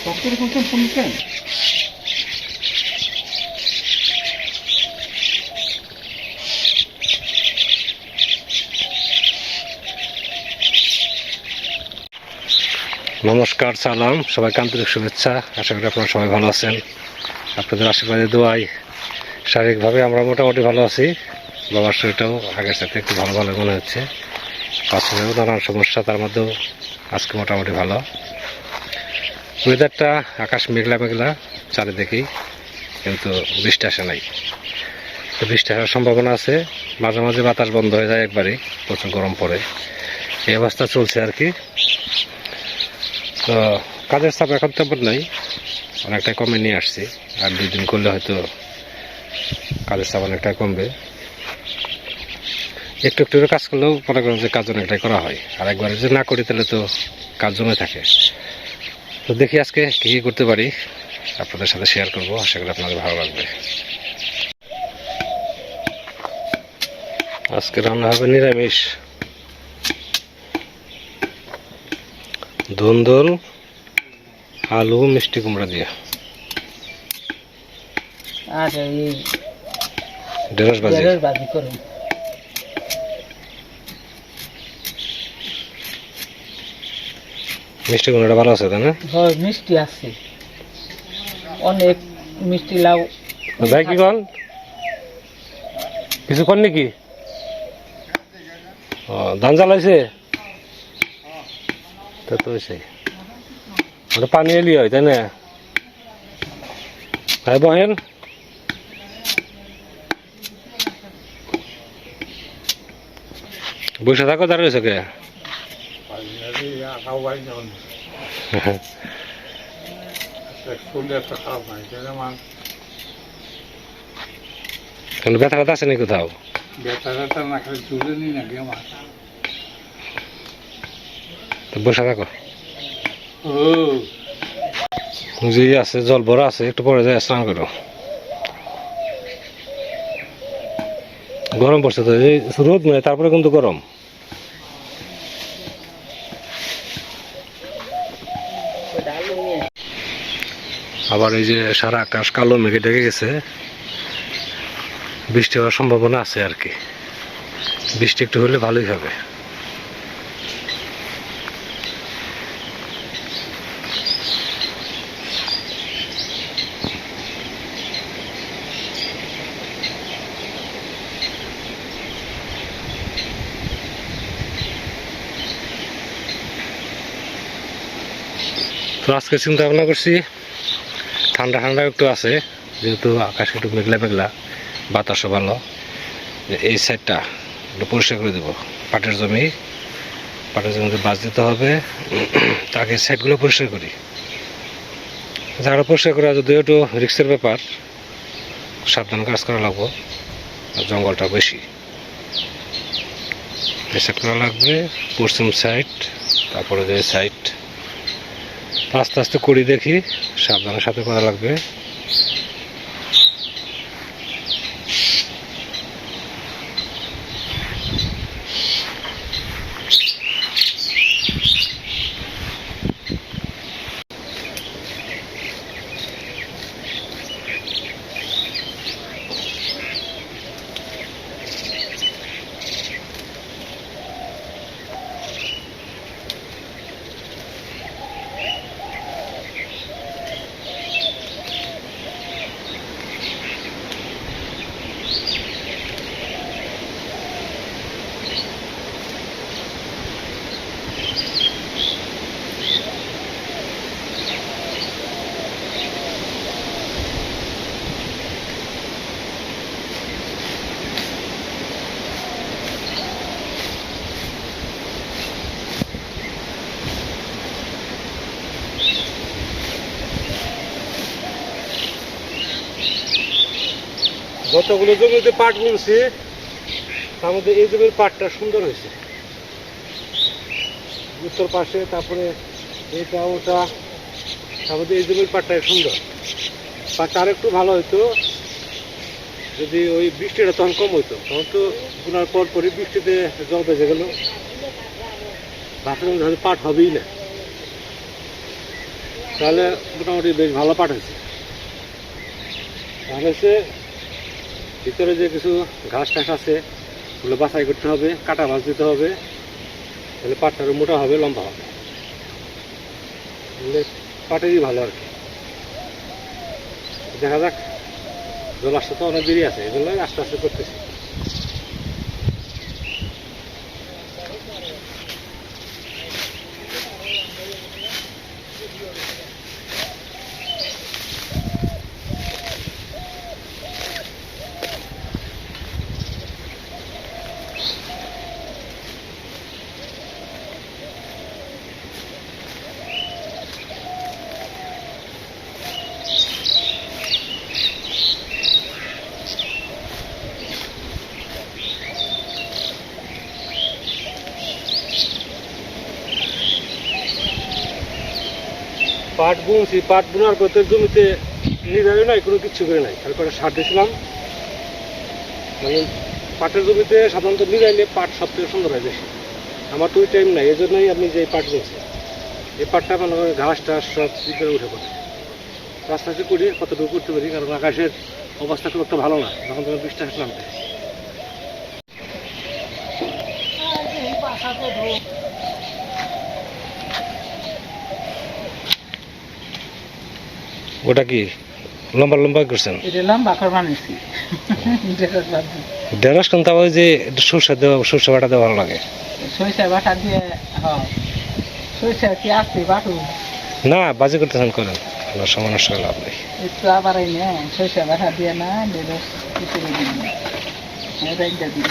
নমস্কার, সালাম, সবাইকে আন্তরিক শুভেচ্ছা। আশা করি আপনারা সবাই ভালো আছেন। আপনাদের আশীর্বাদে দোয়ায় শারীরিকভাবে আমরা মোটামুটি ভালো আছি। বাবার শরীরটাও আগের সাথে একটু ভালো ভালো মনে হচ্ছে। পাশাপাশিও নানান সমস্যা, তার মধ্যেও আজকে মোটামুটি ভালো। ওয়েদারটা আকাশ মেঘলা মেঘলা চারিদিকেই, কিন্তু বৃষ্টি আসে নাই। তো বৃষ্টি আসার সম্ভাবনা আছে। মাঝে মাঝে বাতাস বন্ধ হয়ে যায় একবারে, প্রচুর গরম পড়ে। এই অবস্থা চলছে আর কি। তো কাজের চাপ এখন তেমন নাই, অনেকটাই কমে নিয়ে আসছি। আর 2 দিন করলে হয়তো কাজের চাপ অনেকটাই কমবে। একটু একটু কাজ করলেও মনে করেন যে কাজ অনেকটাই করা হয়। আর একবারে যে না করি তাহলে তো কাজ জমে থাকে। তো দেখি আজকে কী কী করতে পারি, আপনাদের সাথে শেয়ার করবো। আশা করি আপনাদের ভালো লাগবে। আজকে রান্না হবে নিরামিষ, ধুন্দুল, আলু, মিষ্টি কুমড়া দিয়ে। আর এই ঢেঁড়স ভাজি করুন। মিষ্টি কুমড়াটা ভালো আছে তাই না? হয়, মিষ্টি আছে অনেক। মিষ্টি লাউ ভাই কি কন কিছু কর নাকি? ও, ধান জ্বালাইছে তা তো ওটা পানি এলি হয় তাই না? ভাই বহেন, বসে থাকো, দাঁড়িয়েছে কে? ব্যথা ব্যথা আছে নাকি কোথাও? বসে থাকো, যে আছে জল ভরা আছে, একটু পরে যায় স্নান করো। গরম পড়ছে তো, এই রোদ নয়, তারপরে কিন্তু গরম। আবার এই যে সারা আকাশ কালো মেঘে ঢেকে গেছে, বৃষ্টি হওয়ার সম্ভাবনা আছে আর কি। বৃষ্টি একটু হলে ভালোই হবে। তো আজকে চিন্তা ভাবনা করছি ঠান্ডা ঠান্ডা একটু আছে, যেহেতু আকাশ একটু মেঘলা মেঘলা, বাতাসও ভালো, এই সাইডটা একটু পরিষ্কার করে দেবো। পাটের জমিতে বাঁচ দিতে হবে, তাকে সাইডগুলো পরিষ্কার করি। জায়গাটা পরিষ্কার করা যদিও একটু রিক্সের ব্যাপার, সাবধান কাজ করা লাগবো, জঙ্গলটা বেশি। এই সাইড করা লাগবে, পশ্চিম সাইড, তারপরে যে সাইড আস্তে আস্তে করি, দেখি, সাবধানের সাথে করা লাগবে। যতগুলো জমিতে পাট বুনছি তার মধ্যে এই জমির পাটটা সুন্দর হয়েছে। উত্তর পাশে, তারপরে এটা ওটা, তার মধ্যে এই জমির পাটটা সুন্দর। পাটটা আর একটু ভালো হইতো যদি ওই বৃষ্টিটা তখন কম হইতো। তখন তো বোনার পরই বৃষ্টিতে জল বেজে গেল, ভাবছিলাম হয়তো পাট হবেই না। তাহলে মোটামুটি বেশ ভালো পাট হয়েছে। তাহলে হচ্ছে ভিতরে যে কিছু ঘাস টাস আছে ওগুলো বাছাই করতে হবে, কাটা ভাঁজ দিতে হবে, তাহলে পাটটা আরো মোটা হবে, লম্বা হবে। তাহলে পাটেরই ভালো আর কি। দেখা যাক, জল আসতে তো অনেক দেরি আছে, এগুলো আস্তে আস্তে করতেছি। পাট বুনছি, পাট বোনার করতে জমিতে নিরারে নাই, কোনো কিচ্ছু করে নাই, তারপরে সার দিয়েছিলাম। মানে পাটের জমিতে সাধারণত নিরাইলে পাট সব থেকে সুন্দর হয় বেশি। আমার তো ওই টাইম নাই, এই জন্যই আমি যে পাট বুনছি। এই পাটটা মনে করেন ঘাস টাস সব ভিতরে উঠে পড়ে। আস্তে আস্তে করি, কতটুকু করতে পারি, কারণ আকাশের অবস্থা খুব একটা ভালো না, তখন তোমার বৃষ্টি আসলে নামতে। ওটা কি লম্বা লম্বা করছেন? এটা লম্বা করে বানিয়েছি। ঢেঁড়স কিন্তু ওই যে সরষে দেওয়া, সরষে বাটা দেওয়া ভালো লাগে। সরিষা বাটা দিয়ে, হ্যাঁ সরিষা কি আছে বাটু? না, বাজি করতেছেন করেন, আমার সমস্যা লাভ নেই। একটু আবার এই নে সরিষা বাটা দিয়ে না ঢেঁড়স কিছু দিন রাইন্দা দিন।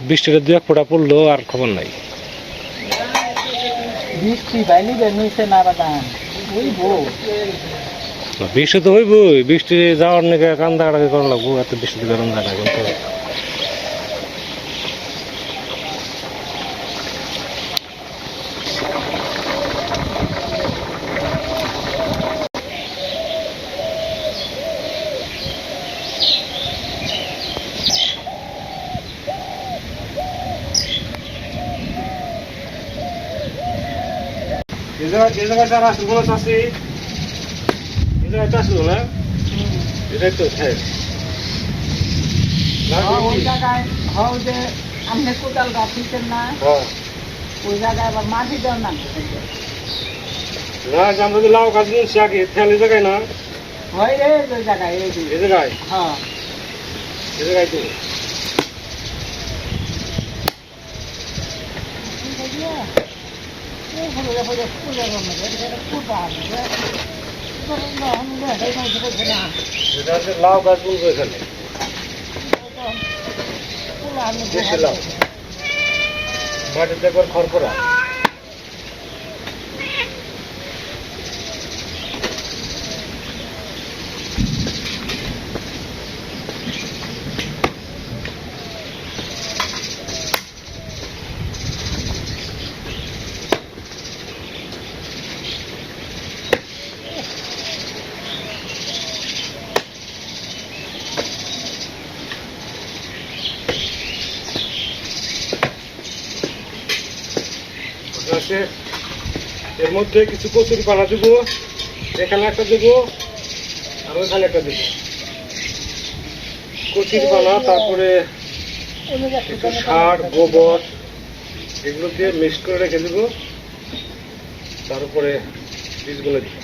বৃষ্টিটা দু এক ফোঁটা পড়লো আর খবর নাই। বৃষ্টি বাইলি বের হয়েছে না বাদাম বুঝবো। বৃষ্টি তো হইবই, বৃষ্টি যাওয়ার নাকি কান্দা কাটাকি করা লাগবো, এত বৃষ্টি গরম যায় না কিন্তু। এই জায়গায় যারা আসল কোনো চাষি, এই জায়গায় চাষ না, এটাই তো হ্যাঁ। ওই জায়গায় হয় যে আপনি কোদাল গাছিতেন না, ওই জায়গায় আবার মাটি দেওয়ার না। না, যে আমরা যে লাউ গাছ নিয়েছি আগে, তাহলে এই জায়গায় না হয় রে ওই জায়গায়, এই জায়গায়, হ্যাঁ এই জায়গায় তো এটা হচ্ছে লাউ গাছ বুনবো এখানে, দেশি লাউ, মাটিতে একবার খড় করা। এর মধ্যে কিছু কচুরি পানা দেবো, এখানে একটা দেবো আর ওইখানে একটা দেবো কচুরি পানা, তারপরে কিছু সার গোবর এগুলো দিয়ে মিক্স করে রেখে দেবো, তারপরে বীজগুলো দিব।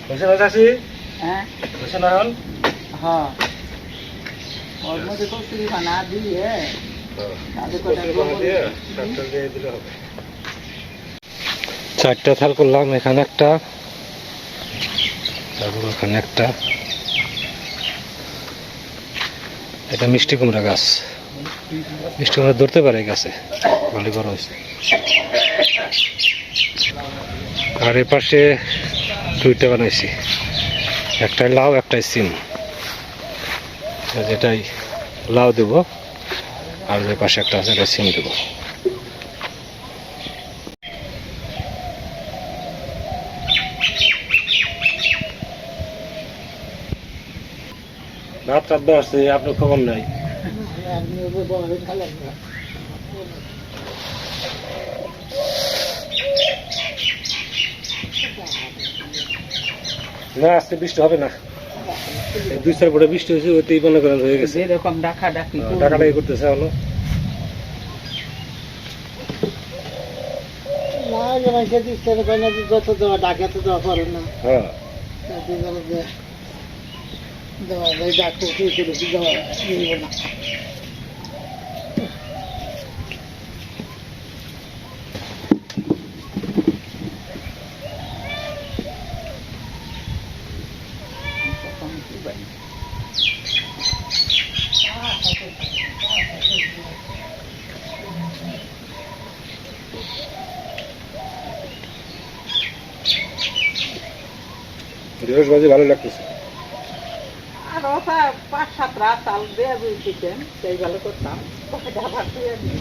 হয়েছে না চাষি? হ্যাঁ হয়েছে না এখন? হ্যাঁ ওর মধ্যে কচুরি পানা দিয়ে চারটা থাল করলাম, এখানে একটা, তারপর ওখানে একটা। এটা মিষ্টি কুমড়া গাছ, মিষ্টি কুমড়া ধরতে পারে গাছে, ভালো বড় হয়েছে। আর এ পাশে দুইটা বানাইছি, একটাই লাউ একটাই সিম। যেটাই লাউ দেব আর যে পাশে একটা আছে এটা সিম দেব। রাত রাত আসছে, আপনার খবর নাই। না আজকে বৃষ্টি হবে না, দুই চার ফুটে বৃষ্টি হয়েছে, ওইতেই মনে করেন হয়ে গেছে। এরকম ডাকাডাকি ডাকাডাকি করতেছে হলো। যত দেওয়া ডাকে তো দেওয়া করে না। হ্যাঁ দেওয়া যায়, ডাকতে দেওয়া না। ঢেঁড়স ভাজি ভালো লাগতেছে। আর ওটা 5-7 রাত চাল দিয়ে দিতেন, সেই ভালো করতাম। আবার দিয়ে দিই,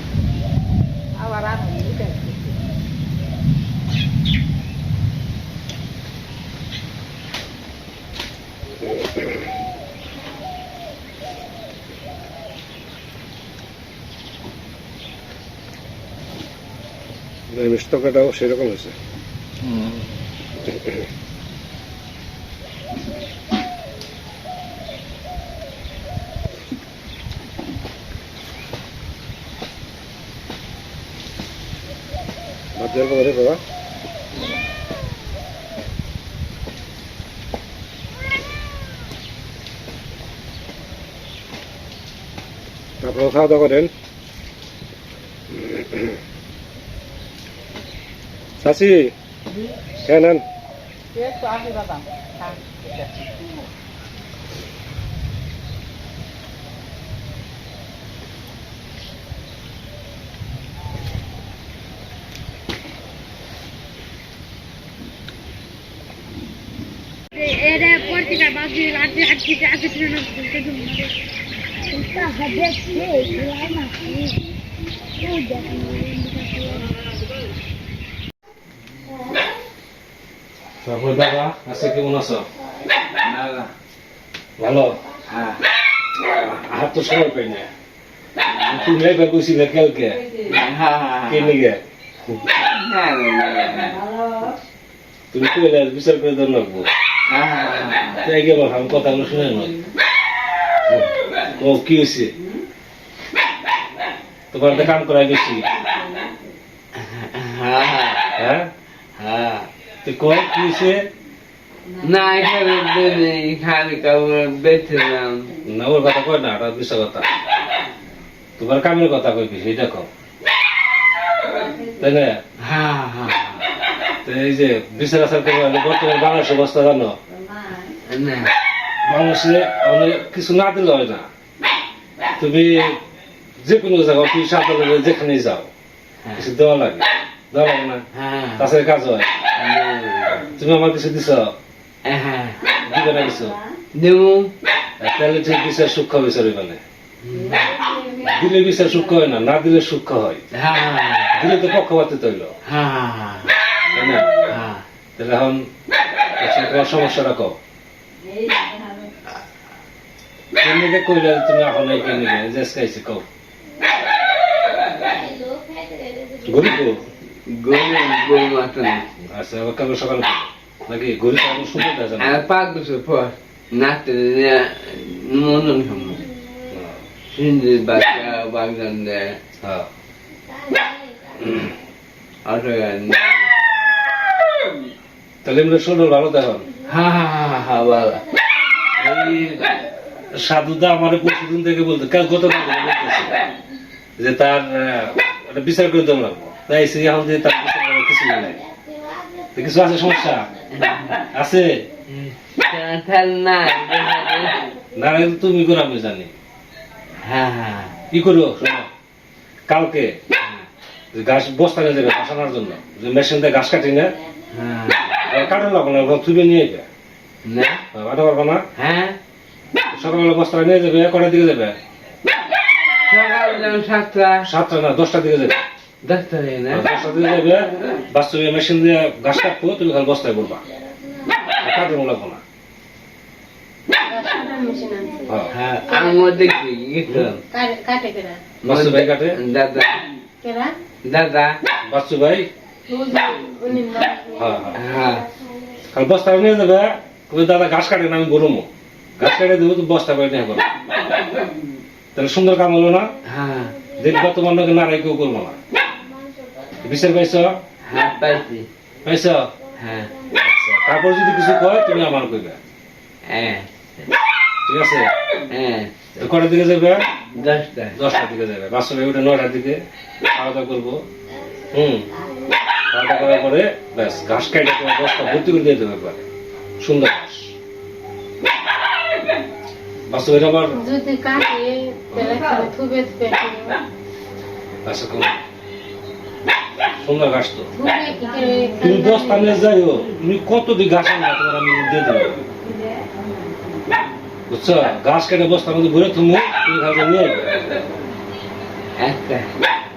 আবার আমি মিষ্টি তরকারিটাও সেরকম হয়েছে। ভাত দেওয়ার পরে বাবা আপনারা খাওয়া দাওয়া করেন। চাষি হ্যাঁ নেন। একটু আগে বাদাম era portica base arte arte arte no que do está fazer que lá na tudo তারপর দাদা আজকে কেমন আছো? ভালো। আর তো সময় পাই না, তুমি একবার কইছি না কালকে কে নিগে তুমি কইলে বিচার করে দেন লাগবো। তাই গেল আমি কথাগুলো শুনে না। ও কি হয়েছে তোমার তো কাম করাই বেশি? হ্যাঁ তুই কয় কি হয়েছে? না এখানে কাপড় বেচলাম না ওর কথা কয় না, ওটা বিষয় কথা। তোমার কামের কথা কই কি সেটা কও, তাই না? তো এই যে বিচার আচার করবে বর্তমানে বাংলাদেশের অবস্থা জানো? বাংলাদেশে অনেক কিছু না দিলে হয় না। তুমি যে কোনো জায়গায় অফিস আদালতে যেখানেই যাও কিছু দেওয়া লাগে, দেওয়া লাগে না? তাছাড়া কাজ হয়। তুমি আমার কিছু দিছ, দিবে না কিছু? তাহলে ঠিক বিচার সূক্ষ্ম বিচার মানে দিলে বিচার সূক্ষ্ম হয় না, না দিলে সূক্ষ্ম হয়। দিলে তো পক্ষপাতিত হইল, তাই না? তাহলে এখন তোমার সমস্যাটা কও। কেনিকে কইলে তুমি এখন এই কেনিকে যে খাইছে কও। গরিব গরু মাটন আচ্ছা আবার কাল সকাল নাকি গরিব আমার সুন্দর আছে না? 5 বছর পর নাতে মনন খাম হিন্দি বাচ্চা বাগদান দেয়। হ্যাঁ তাহলে এমনি শোনো ভালো দেখুন। ভালো এই সাধুদা আমার প্রতিদিন থেকে বলতো কাল গতকাল বলতেছে যে তার একটা বিচার করে দেওয়া লাগবো, তাই এখন যে তার বিচার করার কিছু নাই। কিছু আছে সমস্যা আছে না? তুমি করো আমি জানি। কি করো শোনো, কালকে যে ঘাস বস্তা নিয়ে যাবে ঘাস আনার জন্য, যে মেশিন দিয়ে ঘাস কাটি না, হ্যাঁ কাটে লাগবো না, ওখানে তুলে নিয়ে যাবে, না আটা পারবো না। হ্যাঁ সকালবেলা বস্তা নিয়ে যাবে, কটার দিকে যাবে? সকাল যেমন 7টা 7টা না 10টার দিকে যাবে। 10টা হয়ে না 10টার দিকে যাবে, বাস্তবে মেশিন দিয়ে ঘাস কাটবো, তুমি খালি বস্তায় করবা, কাটে লাগবো না। হ্যাঁ, হ্যাঁ আমি মধ্যে গেছিলাম কাটে কেনা বাস্তু ভাই কাটে, দাদা কেনা দাদা বাস্তু ভাই। উনি না হ্যাঁ হ্যাঁ, হ্যাঁ খালি বস্তা নিয়ে যাবে, তুমি দাদা ঘাস কাটে না, আমি গরমও ঘাস কাটে দেবো, তুমি বস্তা করে নিয়ে করো, তাহলে সুন্দর কাম হলো না? হ্যাঁ দেখবা তোমার নাকি নারাই কেউ করবো না। বিচার পাইছ? হ্যাঁ পাইছি পাইছ? হ্যাঁ তারপর যদি কিছু কয় তুমি আমার কইবে, হ্যাঁ ঠিক আছে? হ্যাঁ তো কটার দিকে যাবে? 10টা 10টার দিকে যাবে, বাস্তবে ওটা 9টার দিকে খাওয়া দাওয়া করবো। খাওয়া দাওয়া করার পরে ব্যাস ঘাস কাটে তোমার বস্তা ভর্তি করে দিয়ে দেবে একবার, সুন্দর ঘাস। বাস্তবে এটা আবার যদি কাটে তাহলে খালি থুবে থুবে আচ্ছা কোন সুন্দর ঘাস তো, থুবে কি করে তুমি বস্তা নিয়ে যাইও, তুমি কত দিন ঘাস আনবা তোমার আমি দিয়ে দেবো, বুঝছো? ঘাস কেটে বস্তার মধ্যে ভরে তুমি তুমি খালি নিয়ে আসবে, একটা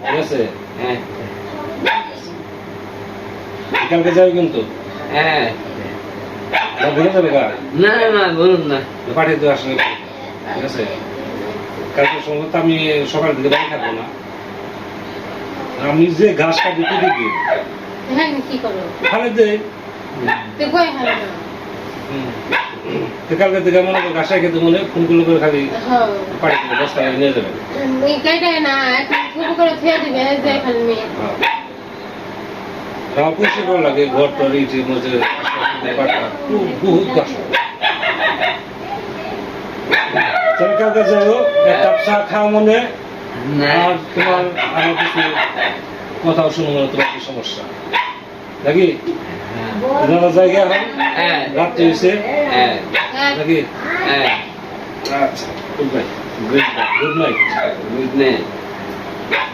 ঠিক আছে? হ্যাঁ বিকালকে যাবে কিন্তু হ্যাঁ না, ভুলে যাবে গা, না না বলুন না পাঠিয়ে দেওয়া আসলে, ঠিক আছে? কালকে সময় তো আমি সকাল দিকে বাড়ি থাকবো না, আমি যে ঘাস কাটি কেটে দিই হ্যাঁ কি করো খালি দেই, তো কই হারে না তো কালকে থেকে মনে করো ঘাস খেতে মনে ফোন করলে করে খালি হ্যাঁ পাঠিয়ে দেবে, বস্তা নিয়ে যাবে। এই কাইটা না এখন থুবে করে থুয়ে দিবে যে খালি মেয়ে আমার পরিষ্কার করা লাগে ঘর টর ইটের মধ্যে বহুত কষ্ট। তুমি কালকে যাও, এক কাপ চা খাওয়া মনে, না আর তোমার আরো কিছু কথাও শুনো মনে, তোমার কি সমস্যা নাকি? দাদা জায়গা এখন হ্যাঁ রাত্রি হয়েছে হ্যাঁ নাকি? হ্যাঁ আচ্ছা, good night, good good night. Good night